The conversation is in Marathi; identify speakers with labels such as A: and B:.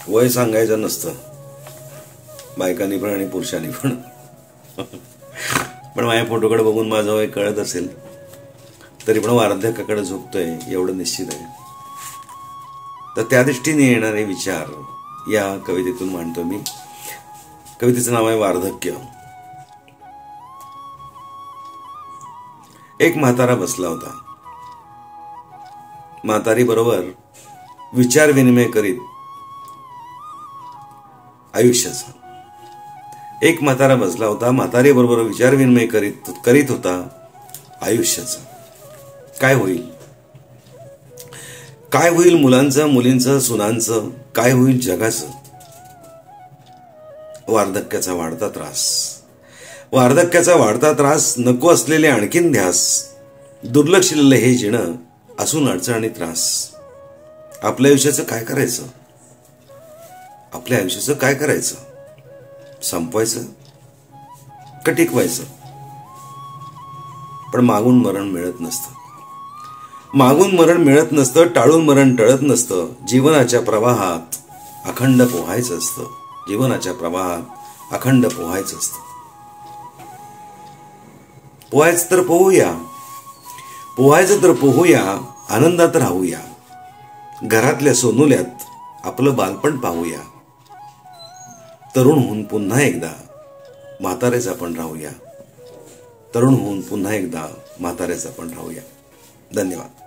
A: वय सांगायचं नसतं, बायकांनी पण आणि पुरुषांनी पण. पण माझ्या फोटोकडे बघून माझं वय कळत असेल, तरी पण वार्धक्याकडे झोपतोय एवढं निश्चित आहे. तर त्या दृष्टीने येणारे विचार या कवितेतून मांडतो मी. कवितेचं नाव आहे वार्धक्य. एक म्हातारा बसला होता. म्हातारी बरोबर विचार विनिमय करीत आयुष्याचा. एक म्हातारा बसला होता, म्हातारी बरोबर विचार विनिमय करीत होता आयुष्याचा. काय होईल, काय होईल मुलांचं, मुलींचं, सुनांचं, काय होईल जगाचं. वार्धक्याचा वाढता त्रास, वार्धक्याचा वाढता त्रास, नको असलेले आणखीन ध्यास, दुर्लक्षिलेलं हे जिणं, असून अडचण आणि त्रास. आपल्या आयुष्याचं काय करायचं, आपल्या आयुष्याचं काय करायचं, संपवायचं का टिकवायचं. पण मागून मरण मिळत नसतं, मागून मरण मिळत नसतं, टाळून मरण टळत नसतं. जीवनाच्या प्रवाहात अखंड पोहायचं असतं, जीवनाच्या प्रवाहात अखंड पोहायचं असतं. पोहायचं तर पोहूया, पोहायचं तर पोहूया, आनंदात राहूया. घरातल्या सोनुल्यात आपलं बालपण पाहूया. तरुण होऊन पुन्हा एकदा म्हातारेच आपण राहूया, तरुण होऊन पुन्हा एकदा म्हातारेच आपण राहूया. धन्यवाद.